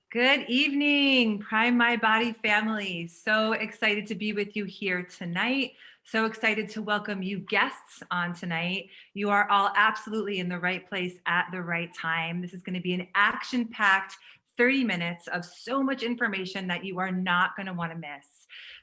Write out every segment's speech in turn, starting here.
Good evening, Prime My Body family. So excited to be with you here tonight. So excited to welcome you guests on tonight. You are all absolutely in the right place at the right time. This is going to be an action packed 30 minutes of so much information that you are not going to want to miss.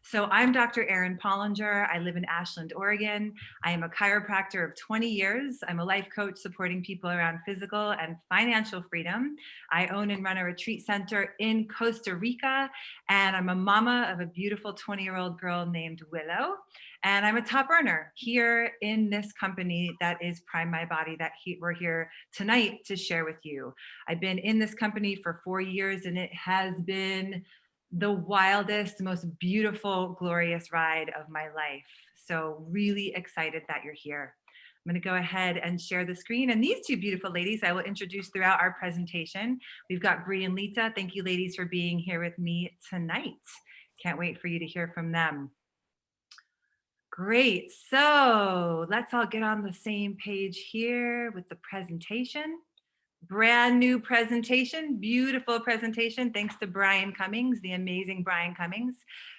So, I'm Dr. Erin Pollinger. I live in Ashland, Oregon. I am a chiropractor of 20 years. I'm a life coach supporting people around physical and financial freedom. I own and run a retreat center in Costa Rica, and I'm a mama of a beautiful 20-year-old girl named Willow. And I'm a top earner here in this company that is Prime My Body that we're here tonight to share with you. I've been in this company for 4 years, and it has been the wildest, most beautiful, glorious ride of my life. So, really excited that you're here. I'm going to go ahead and share the screen. And these two beautiful ladies I will introduce throughout our presentation. We've got Bree and LeTa. Thank you, ladies, for being here with me tonight. Can't wait for you to hear from them. Great. So let's all get on the same page here with the presentation. Brand new presentation, beautiful presentation. Thanks to Brian Cummings, the amazing Brian Cummings.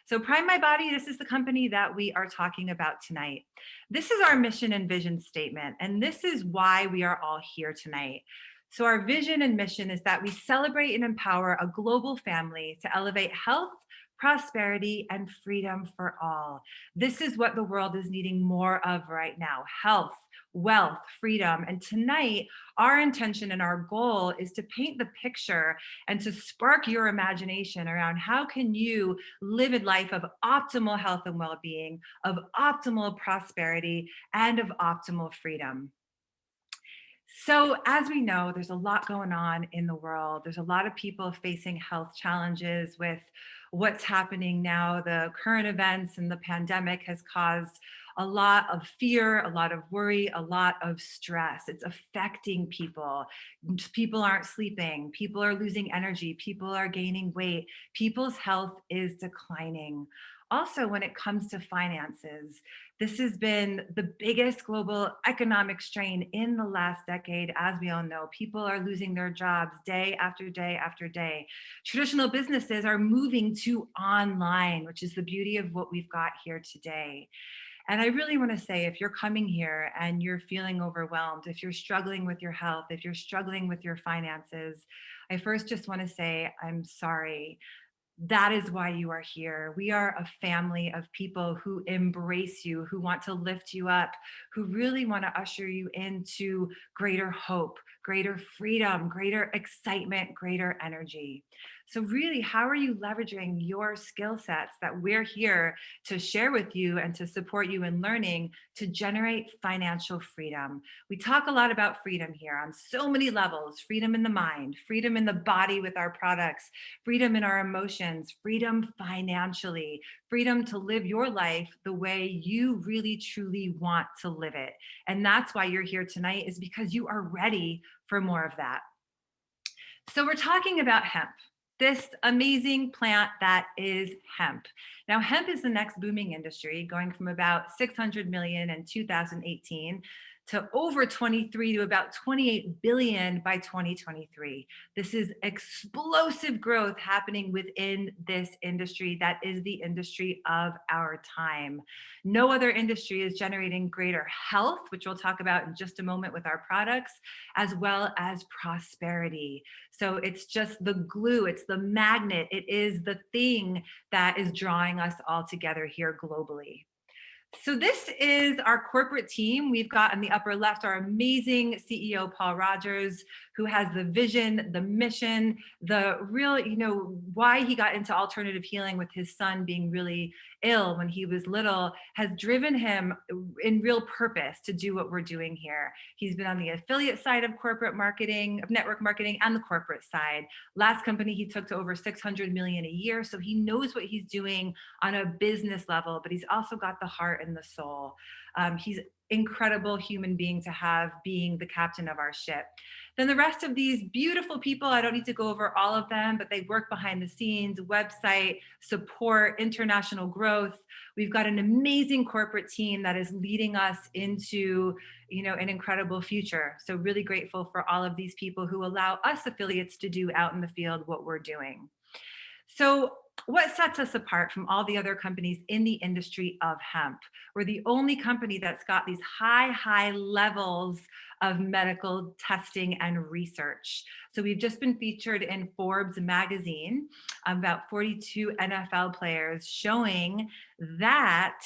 So, Prime My Body, this is the company that we are talking about tonight. This is our mission and vision statement, and this is why we are all here tonight. So, our vision and mission is that we celebrate and empower a global family to elevate health, prosperity, and freedom for all. This is what the world is needing more of right now: health, wealth, freedom. And tonight, our intention and our goal is to paint the picture and to spark your imagination around how can you live a life of optimal health and well-being, of optimal prosperity, and of optimal freedom. So, as we know, there's a lot going on in the world. There's a lot of people facing health challenges with what's happening now. The current events and the pandemic has caused a lot of fear, a lot of worry, a lot of stress. It's affecting people. People aren't sleeping. People are losing energy. People are gaining weight. People's health is declining. Also, when it comes to finances, this has been the biggest global economic strain in the last decade. As we all know, people are losing their jobs day after day after day. Traditional businesses are moving to online, which is the beauty of what we've got here today. And I really want to say, if you're coming here and you're feeling overwhelmed, if you're struggling with your health, if you're struggling with your finances, I first just want to say, I'm sorry. That is why you are here. We are a family of people who embrace you, who want to lift you up, who really want to usher you into greater hope, greater freedom, greater excitement, greater energy. So, really, how are you leveraging your skill sets that we're here to share with you and to support you in learning to generate financial freedom? We talk a lot about freedom here on so many levels: freedom in the mind, freedom in the body with our products, freedom in our emotions, freedom financially, freedom to live your life the way you really truly want to live it. And that's why you're here tonight, is because you are ready for more of that. So, we're talking about hemp, this amazing plant that is hemp. Now, hemp is the next booming industry, going from about 600 million in 2018 to over 23 to about 28 billion by 2023. This is explosive growth happening within this industry that is the industry of our time. No other industry is generating greater health, which we'll talk about in just a moment with our products, as well as prosperity. So it's just the glue, it's the magnet, it is the thing that is drawing us all together here globally. So this is our corporate team. We've got in the upper left our amazing CEO, Paul Rogers, who has the vision, the mission, the real, why he got into alternative healing with his son being really ill when he was little has driven him in real purpose to do what we're doing here. He's been on the affiliate side of corporate marketing, of network marketing, and the corporate side. Last company he took to over 600 million a year. So he knows what he's doing on a business level, but he's also got the heart and the soul. He's incredible human being to have being the captain of our ship. Then the rest of these beautiful people, I don't need to go over all of them, but they work behind the scenes, website support, international growth. We've got an amazing corporate team that is leading us into, an incredible future. So really grateful for all of these people who allow us affiliates to do out in the field what we're doing. So, what sets us apart from all the other companies in the industry of hemp? We're the only company that's got these high levels of medical testing and research. So, we've just been featured in Forbes magazine, about 42 NFL players, showing that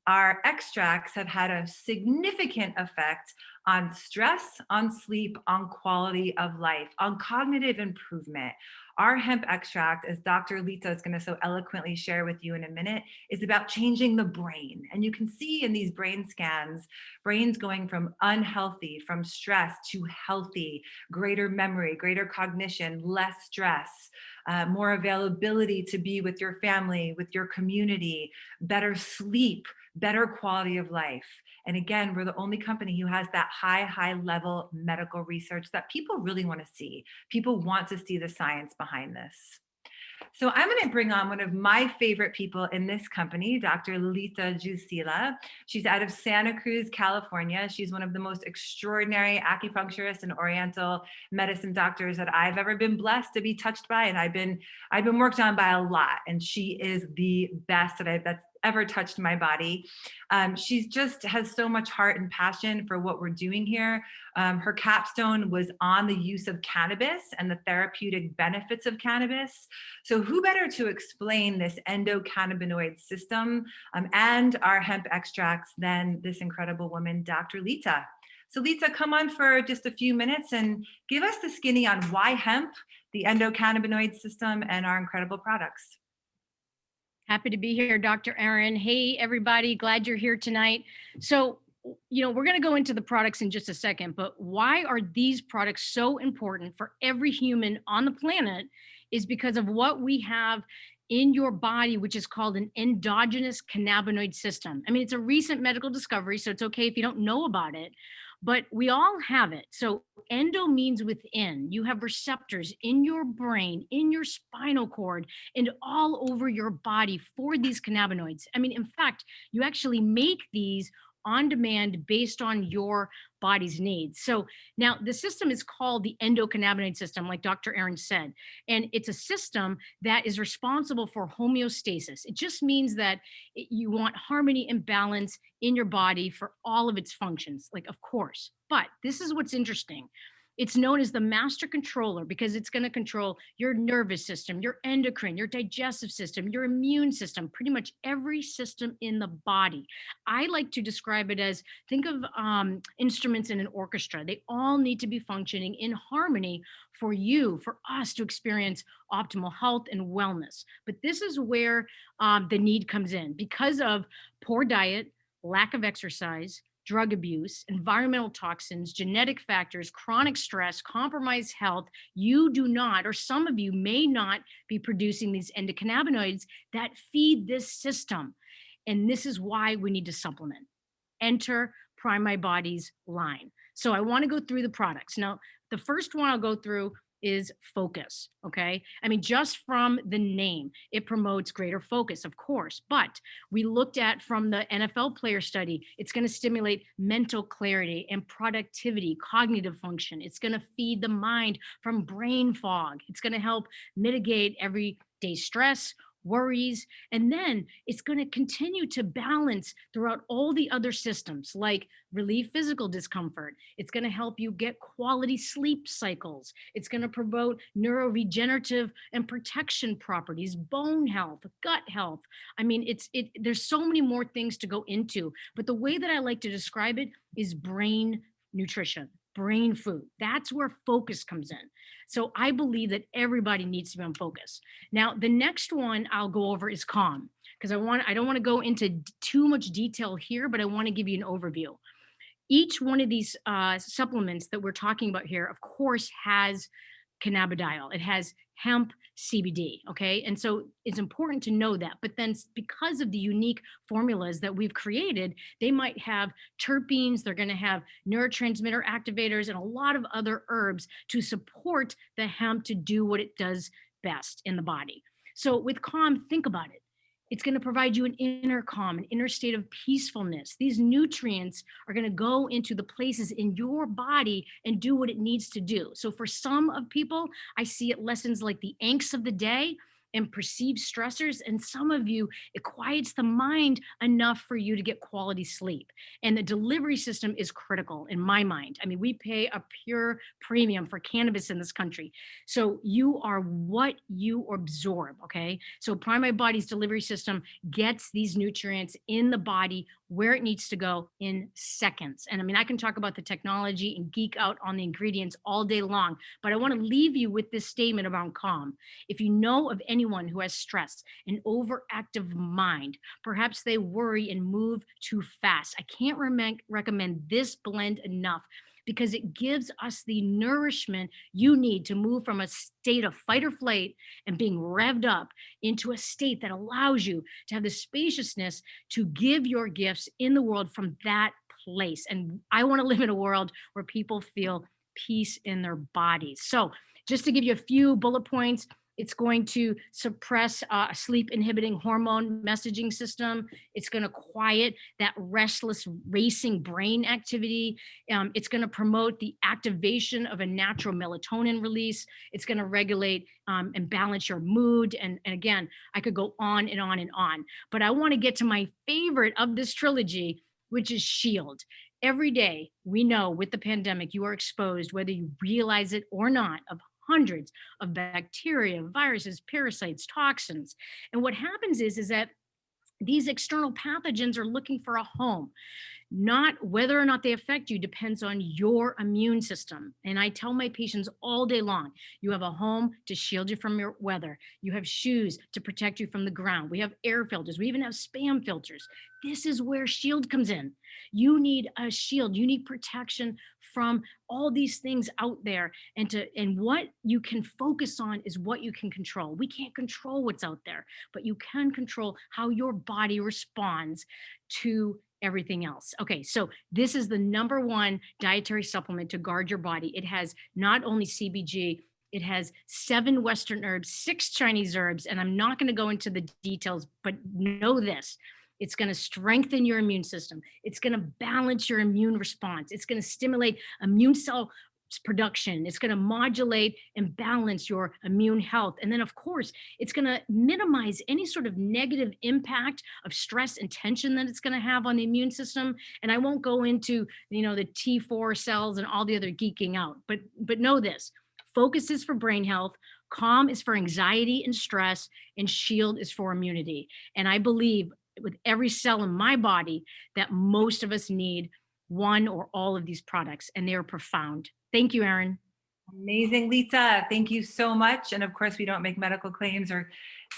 our extracts have had a significant effect on stress, on sleep, on quality of life, on cognitive improvement. Our hemp extract, as Dr. LeTa is going to so eloquently share with you in a minute, is about changing the brain. And you can see in these brain scans, brains going from unhealthy, from stress to healthy, greater memory, greater cognition, less stress, more availability to be with your family, with your community, better sleep, better quality of life. And again, we're the only company who has that high level medical research that people really want to see. People want to see the science behind this. So I'm going to bring on one of my favorite people in this company, Dr. LeTa Jusila. She's out of Santa Cruz, California. She's one of the most extraordinary acupuncturists and Oriental medicine doctors that I've ever been blessed to be touched by, and I've been worked on by a lot. And she is the best that's ever touched my body. She's just has so much heart and passion for what we're doing here. Her capstone was on the use of cannabis and the therapeutic benefits of cannabis. So who better to explain this endocannabinoid system and our hemp extracts than this incredible woman, Dr. LeTa. So LeTa, come on for just a few minutes and give us the skinny on why hemp, the endocannabinoid system, and our incredible products. Happy to be here, Dr. Erin. Hey, everybody. Glad you're here tonight. So, we're going to go into the products in just a second, but why are these products so important for every human on the planet is because of what we have in your body, which is called an endogenous cannabinoid system. I mean, it's a recent medical discovery, so it's okay if you don't know about it, but we all have it. So endo means within. You have receptors in your brain, in your spinal cord, and all over your body for these cannabinoids. I mean, in fact, you actually make these on demand based on your body's needs. So now the system is called the endocannabinoid system, like Dr. Erin said, and it's a system that is responsible for homeostasis. It just means that you want harmony and balance in your body for all of its functions, like, of course. But this is what's interesting. It's known as the master controller because it's going to control your nervous system, your endocrine, your digestive system, your immune system, pretty much every system in the body. I like to describe it as think of instruments in an orchestra. They all need to be functioning in harmony for you, for us to experience optimal health and wellness. But this is where the need comes in because of poor diet, lack of exercise, drug abuse, environmental toxins, genetic factors, chronic stress, compromised health, you do not, or some of you may not be producing these endocannabinoids that feed this system. And this is why we need to supplement. Enter Prime My Body's line. So I want to go through the products. Now, the first one I'll go through is focus. Okay. I mean, just from the name, it promotes greater focus, of course. But we looked at from the NFL player study, it's going to stimulate mental clarity and productivity, cognitive function. It's going to feed the mind from brain fog. It's going to help mitigate everyday stress, worries, and then it's going to continue to balance throughout all the other systems like relieve physical discomfort. It's going to help you get quality sleep cycles. It's going to promote neuroregenerative and protection properties, bone health, gut health. I mean, there's so many more things to go into, but the way that I like to describe it is brain nutrition, brain food. That's where focus comes in. So I believe that everybody needs to be on focus. Now, the next one I'll go over is calm because I don't want to go into too much detail here, but I want to give you an overview. Each one of these supplements that we're talking about here, of course, has cannabidiol. It has hemp CBD. Okay. And so it's important to know that. But then because of the unique formulas that we've created, they might have terpenes, they're going to have neurotransmitter activators, and a lot of other herbs to support the hemp to do what it does best in the body. So with calm, think about it. It's going to provide you an inner calm, an inner state of peacefulness. These nutrients are going to go into the places in your body and do what it needs to do. So for some of people, I see it lessens like the angst of the day and perceived stressors. And some of you, it quiets the mind enough for you to get quality sleep. And the delivery system is critical in my mind. I mean, we pay a pure premium for cannabis in this country. So you are what you absorb. Okay. So Prime My Body's delivery system gets these nutrients in the body where it needs to go in seconds. And I mean, I can talk about the technology and geek out on the ingredients all day long, but I want to leave you with this statement around calm. If you know of anyone who has stress, an overactive mind, perhaps they worry and move too fast, I can't recommend this blend enough because it gives us the nourishment you need to move from a state of fight or flight and being revved up into a state that allows you to have the spaciousness to give your gifts in the world from that place. And I want to live in a world where people feel peace in their bodies. So, just to give you a few bullet points, it's going to suppress a sleep inhibiting hormone messaging system. It's going to quiet that restless, racing brain activity. It's going to promote the activation of a natural melatonin release. It's going to regulate and balance your mood. And again, I could go on and on and on. But I want to get to my favorite of this trilogy, which is Shield. Every day, we know with the pandemic, you are exposed, whether you realize it or not, of hundreds of bacteria, viruses, parasites, toxins. And what happens is that these external pathogens are looking for a home. Not whether or not they affect you depends on your immune system. And I tell my patients all day long, you have a home to shield you from your weather. You have shoes to protect you from the ground. We have air filters. We even have spam filters. This is where Shield comes in. You need a shield. You need protection from all these things out there. And what you can focus on is what you can control. We can't control what's out there, but you can control how your body responds to everything else. Okay, so this is the number one dietary supplement to guard your body. It has not only CBG, it has 7 Western herbs, 6 Chinese herbs, and I'm not going to go into the details, but know this. It's going to strengthen your immune system. It's going to balance your immune response. It's going to stimulate immune cell production. It's going to modulate and balance your immune health. And then, of course, it's going to minimize any sort of negative impact of stress and tension that it's going to have on the immune system. And I won't go into, the T4 cells and all the other geeking out, but know this. Focus is for brain health, calm is for anxiety and stress, and shield is for immunity. And I believe with every cell in my body that most of us need one or all of these products, and they are profound. Thank you, Erin. Amazing, LeTa. Thank you so much. And of course, we don't make medical claims or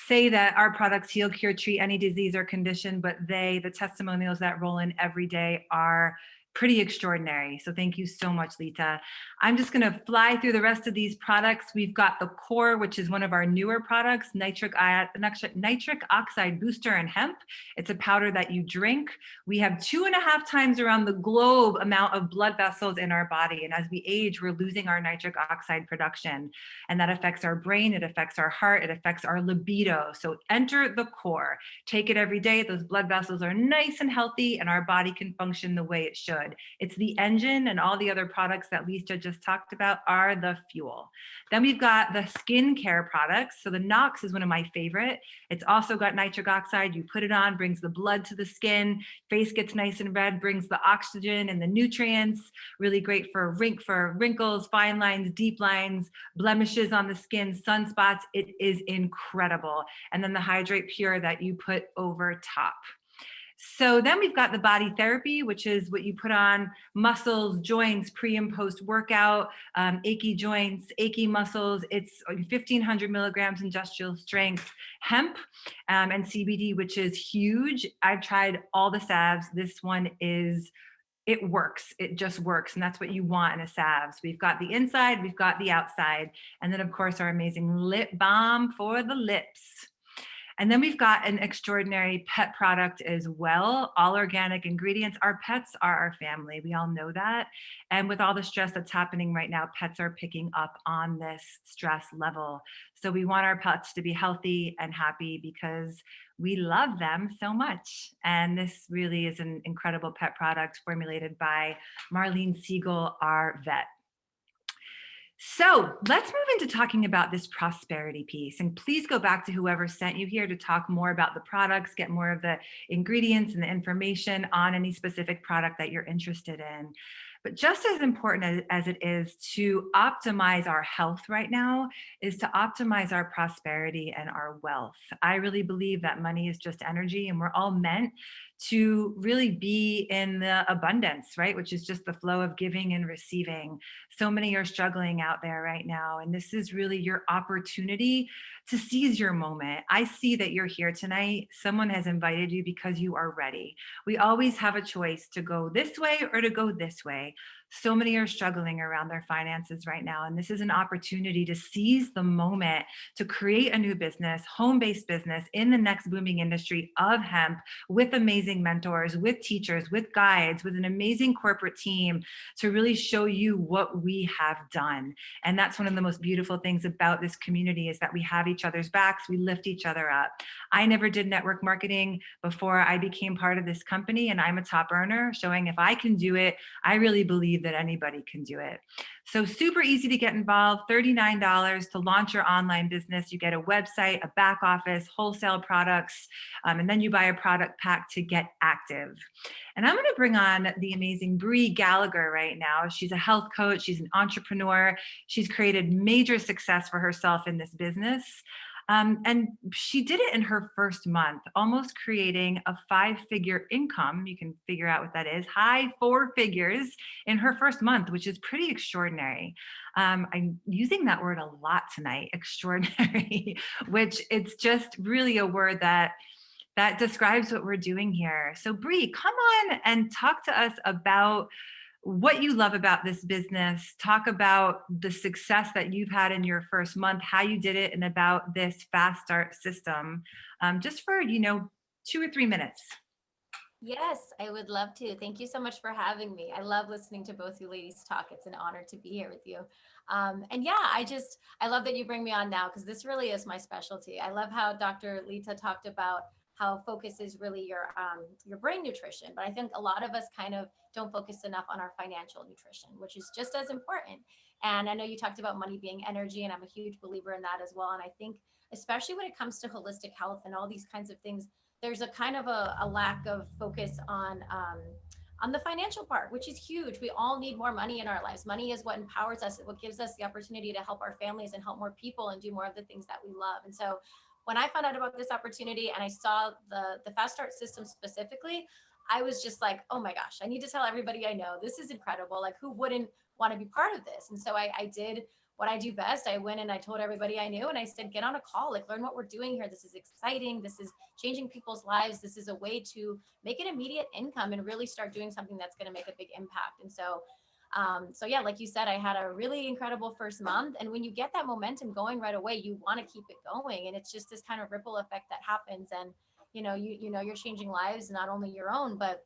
say that our products heal, cure, treat any disease or condition, but the testimonials that roll in every day are pretty extraordinary. So thank you so much, LeTa. I'm just going to fly through the rest of these products. We've got the Core, which is one of our newer products, nitric oxide booster and hemp. It's a powder that you drink. We have 2.5 times around the globe amount of blood vessels in our body. And as we age, we're losing our nitric oxide production. And that affects our brain, it affects our heart, it affects our libido. So enter the Core. Take it every day. Those blood vessels are nice and healthy, and our body can function the way it should. It's the engine, and all the other products that LeTa just talked about are the fuel. Then we've got the skincare products. So the Nox is one of my favorite. It's also got nitric oxide. You put it on, brings the blood to the skin, face gets nice and red, brings the oxygen and the nutrients. Really great for wrinkles, fine lines, deep lines, blemishes on the skin, sunspots. It is incredible. And then the Hydrate Pure that you put over top. So then we've got the body therapy, which is what you put on muscles, joints, pre and post workout, achy joints, achy muscles. It's 1,500 milligrams industrial strength hemp and CBD, which is huge. I've tried all the salves. This one is it works. It just works. And that's what you want in a salve. So we've got the inside, we've got the outside. And then, of course, our amazing lip balm for the lips. And then we've got an extraordinary pet product as well, all organic ingredients. Our pets are our family. We all know that. And with all the stress that's happening right now, pets are picking up on this stress level. So we want our pets to be healthy and happy because we love them so much. And this really is an incredible pet product formulated by Marlene Siegel, our vet. So let's move into talking about this prosperity piece. And please go back to whoever sent you here to talk more about the products, get more of the ingredients and the information on any specific product that you're interested in. But just as important as it is to optimize our health right now, is to optimize our prosperity and our wealth. I really believe that money is just energy, and we're all meant to really be in the abundance, right? Which is just the flow of giving and receiving. So many are struggling out there right now. And this is really your opportunity to seize your moment. I see that you're here tonight. Someone has invited you because you are ready. We always have a choice to go this way or to go this way. So many are struggling around their finances right now. And this is an opportunity to seize the moment to create a new business, home-based business in the next booming industry of hemp with amazing mentors, with teachers, with guides, with an amazing corporate team to really show you what we have done. And that's one of the most beautiful things about this community is that we have each other's backs, we lift each other up. I never did network marketing before I became part of this company, and I'm a top earner, showing if I can do it, I really believe that anybody can do it. So super easy to get involved, $39 to launch your online business. You get a website, a back office, wholesale products, and then you buy a product pack to get active. And I'm going to bring on the amazing Bree Gallagher right now. She's a health coach. She's an entrepreneur. She's created major success for herself in this business. And she did it in her first month, almost creating a 5-figure income. You can figure out what that is, high 4 figures in her first month, which is pretty extraordinary. I'm using that word a lot tonight, extraordinary, which it's just really a word that describes what we're doing here. So Bree, come on and talk to us about what you love about this business. Talk about the success that you've had in your first month, how you did it, and about this fast start system, just for 2 or 3 minutes. Yes, I would love to. Thank you so much for having me. I love listening to both you ladies talk. It's an honor to be here with you. And yeah, I love that you bring me on now because this really is my specialty. I love how Dr. LeTa talked about how focus is really your brain nutrition, but I think a lot of us kind of don't focus enough on our financial nutrition, which is just as important. And I know you talked about money being energy, and I'm a huge believer in that as well. And I think especially when it comes to holistic health and all these kinds of things, there's a kind of a lack of focus on the financial part, which is huge. We all need more money in our lives. Money is what empowers us, what gives us the opportunity to help our families and help more people and do more of the things that we love. And so when I found out about this opportunity and I saw the Fast Start system specifically, I was just like, oh my gosh, I need to tell everybody I know. This is incredible. Like, who wouldn't want to be part of this? And so I did what I do best. I went and I told everybody I knew, and I said, get on a call, like learn what we're doing here. This is exciting. This is changing people's lives. This is a way to make an immediate income and really start doing something that's going to make a big impact. And so yeah, like you said, I had a really incredible first month. And when you get that momentum going right away, you want to keep it going. And it's just this kind of ripple effect that happens. And, you're changing lives, not only your own, but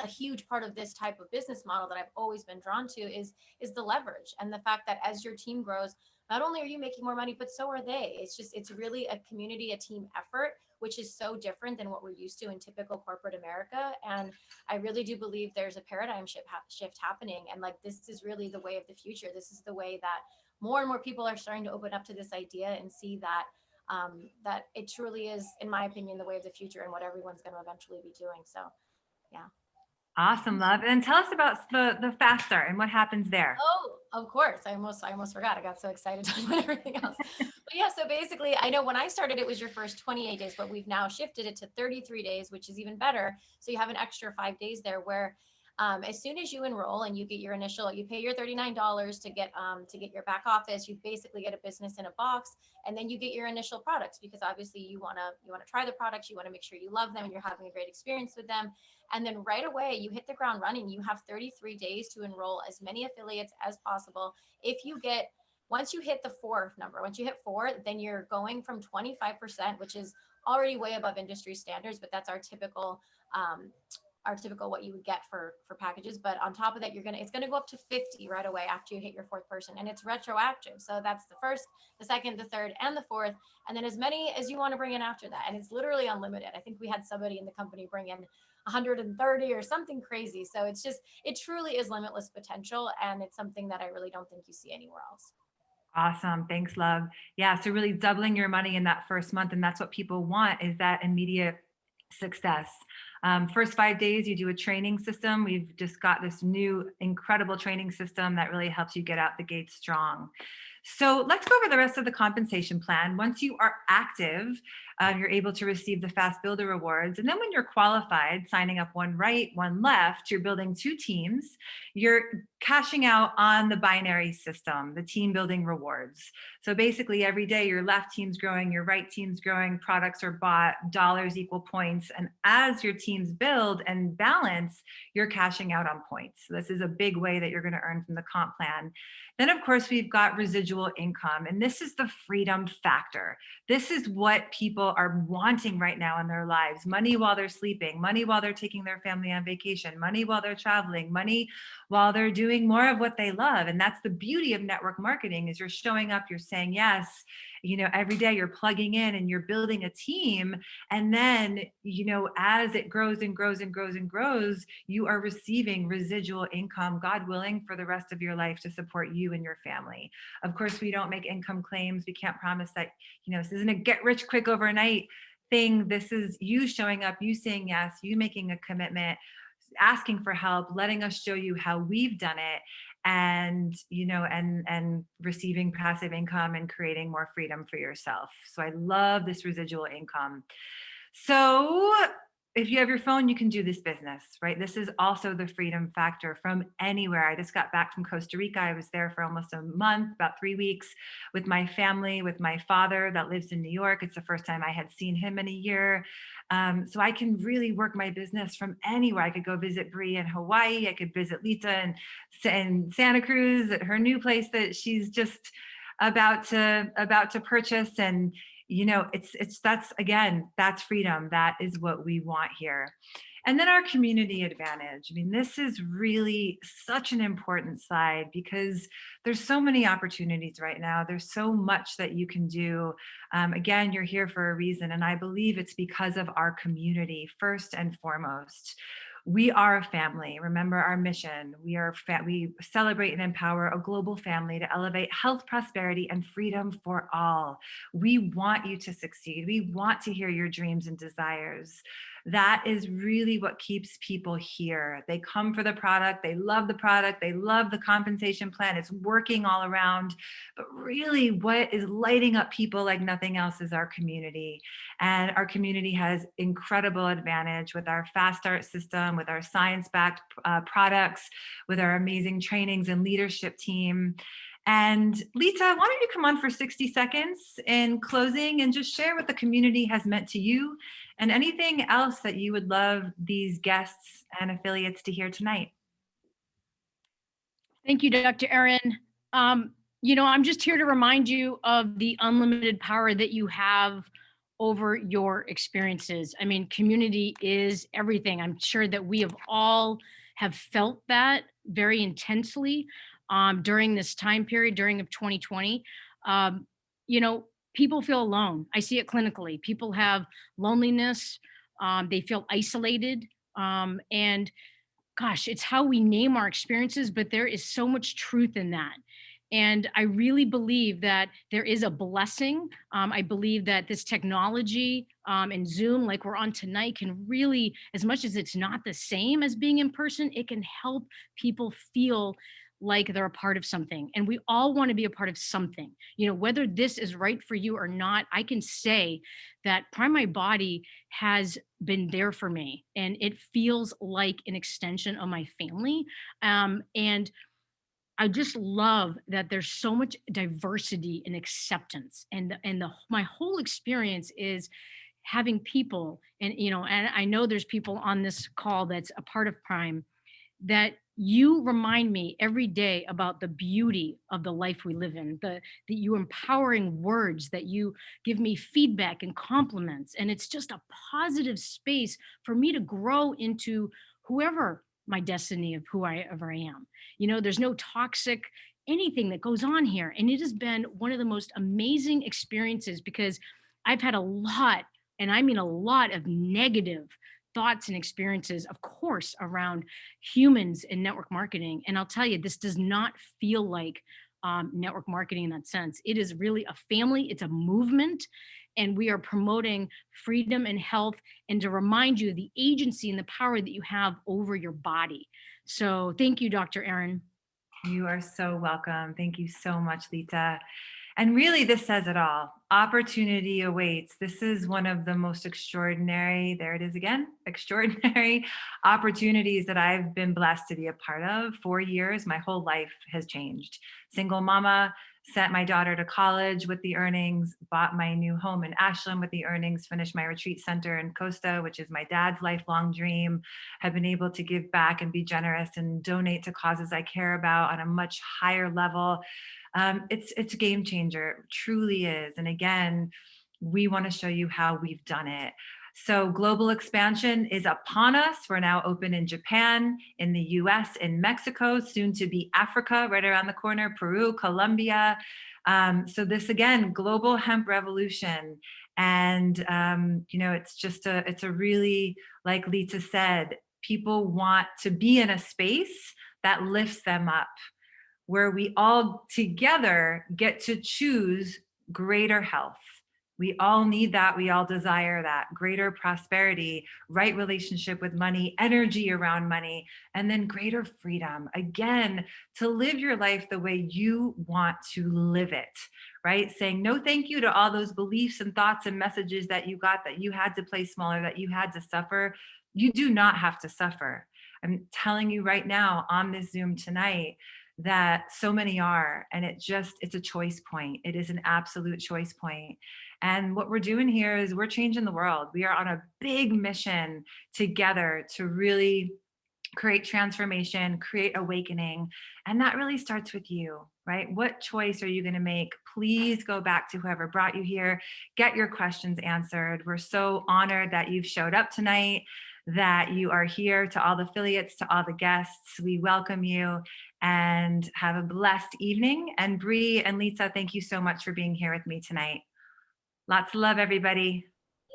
a huge part of this type of business model that I've always been drawn to is the leverage and the fact that as your team grows, not only are you making more money, but so are they. It's really a community, a team effort, which is so different than what we're used to in typical corporate America. And I really do believe there's a paradigm shift happening. And like, this is really the way of the future. This is the way that more and more people are starting to open up to this idea and see that that it truly is, in my opinion, the way of the future and what everyone's going to eventually be doing. So, yeah. Awesome, love. And tell us about the fast start and what happens there. Oh, of course. I almost forgot. I got so excited talking about everything else. But yeah, so basically, I know when I started, it was your first 28 days, but we've now shifted it to 33 days, which is even better. So you have an extra 5 days there where As soon as you enroll and you get your initial, you pay your $39 to get your back office. You basically get a business in a box, and then you get your initial products, because obviously you want to try the products, you want to make sure you love them and you're having a great experience with them. And then right away you hit the ground running. You have 33 days to enroll as many affiliates as possible. If you get Once you hit the four number, once you hit four, then you're going from 25%, which is already way above industry standards, but that's our typical what you would get for packages. But on top of that, it's gonna go up to 50 right away after you hit your fourth person, and it's retroactive. So that's the first, the second, the third, and the fourth, and then as many as you want to bring in after that. And it's literally unlimited. I think we had somebody in the company bring in 130 or something crazy. So it truly is limitless potential, and it's something that I really don't think you see anywhere else. Awesome. Thanks, love. Yeah. So really doubling your money in that first month. And that's what people want, is that immediate success. First 5 days, you do a training system. We've just got this new incredible training system that really helps you get out the gate strong. So let's go over the rest of the compensation plan. Once you are active, you're able to receive the Fast Builder rewards. And then when you're qualified, signing up one right, one left, you're building 2 teams. You're cashing out on the binary system, the team building rewards. So basically every day your left team's growing, your right team's growing, products are bought, dollars equal points. And as your teams build and balance, you're cashing out on points. So this is a big way that you're going to earn from the comp plan. Then, of course, we've got residual income, and this is the freedom factor. This is what people are wanting right now in their lives. Money while they're sleeping, money while they're taking their family on vacation, money while they're traveling, money while they're doing more of what they love. And that's the beauty of network marketing, is you're showing up, you're saying yes, every day you're plugging in and you're building a team. And then, as it grows and grows and grows and grows, you are receiving residual income, God willing, for the rest of your life to support you and your family. Of course, we don't make income claims. We can't promise that, this isn't a get rich quick overnight thing. This is you showing up, you saying yes, you making a commitment, asking for help, letting us show you how we've done it, and and receiving passive income and creating more freedom for yourself. So I love this residual income. So if you have your phone, you can do this business, right? This is also the freedom factor from anywhere. I just got back from Costa Rica. I was there for almost a month, about 3 weeks, with my family, with my father that lives in New York. It's the first time I had seen him in a year. So I can really work my business from anywhere. I could go visit Bree in Hawaii. I could visit LeTa in Santa Cruz at her new place that she's just about to purchase. And that's freedom. That is what we want here. And then our community advantage. I mean, this is really such an important slide, because there's so many opportunities right now. There's so much that you can do. Again, you're here for a reason. And I believe it's because of our community, first and foremost. We are a family. Remember our mission. We celebrate and empower a global family to elevate health, prosperity, and freedom for all. We want you to succeed. We want to hear your dreams and desires. That is really what keeps people here. They come for the product. They love the product. They love the compensation plan. It's working all around. But really, what is lighting up people like nothing else is our community. And our community has incredible advantage with our fast start system, with our science-backed products, with our amazing trainings and leadership team. And LeTa, why don't you come on for 60 seconds in closing and just share what the community has meant to you and anything else that you would love these guests and affiliates to hear tonight. Thank you, Dr. Erin. I'm just here to remind you of the unlimited power that you have over your experiences. I mean, community is everything. I'm sure that we have felt that very intensely during this time period, during of 2020. People feel alone. I see it clinically. People have loneliness. They feel isolated. And gosh, it's how we name our experiences, but there is so much truth in that. And I really believe that there is a blessing. I believe that this technology and Zoom, like we're on tonight, can really, as much as it's not the same as being in person, it can help people feel like they're a part of something. And we all want to be a part of something. Whether this is right for you or not, I can say that Prime My Body has been there for me, and it feels like an extension of my family. And I just love that there's so much diversity and acceptance, and my whole experience is having people, and I know there's people on this call that's a part of Prime, that you remind me every day about the beauty of the life we live in, the you empowering words, that you give me feedback and compliments, and it's just a positive space for me to grow into whoever my destiny of who I ever am. There's no toxic anything that goes on here, and it has been one of the most amazing experiences, because I've had a lot, and I mean a lot, of negative thoughts and experiences, of course, around humans and network marketing. And I'll tell you, this does not feel like network marketing in that sense. It is really a family, it's a movement, and we are promoting freedom and health, and to remind you of the agency and the power that you have over your body. So thank you, Dr. Erin. You are so welcome. Thank you so much, LeTa. And really, this says it all. Opportunity awaits. This is one of the most extraordinary, there it is again, extraordinary opportunities that I've been blessed to be a part of. 4 years, my whole life has changed. Single mama, sent my daughter to college with the earnings, bought my new home in Ashland with the earnings, finished my retreat center in Costa, which is my dad's lifelong dream, have been able to give back and be generous and donate to causes I care about on a much higher level. It's a game changer, truly is. And again, we want to show you how we've done it. So global expansion is upon us. We're now open in Japan, in the US, in Mexico, soon to be Africa, right around the corner, Peru, Colombia. So this again, global hemp revolution. And it's a really, like LeTa said, people want to be in a space that lifts them up, where we all together get to choose greater health. We all need that. We all desire that greater prosperity, right relationship with money, energy around money, and then greater freedom. Again, to live your life the way you want to live it, right? Saying no thank you to all those beliefs and thoughts and messages that you got, that you had to play smaller, that you had to suffer. You do not have to suffer. I'm telling you right now on this Zoom tonight that so many are, and it's a choice point. It is an absolute choice point. And what we're doing here is we're changing the world. We are on a big mission together to really create transformation, create awakening. And that really starts with you, right? What choice are you going to make? Please go back to whoever brought you here, get your questions answered. We're so honored that you've showed up tonight, that you are here. To all the affiliates, to all the guests, we welcome you and have a blessed evening. And Bree and LeTa, thank you so much for being here with me tonight. Lots of love, everybody.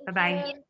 Thank Bye-bye. you.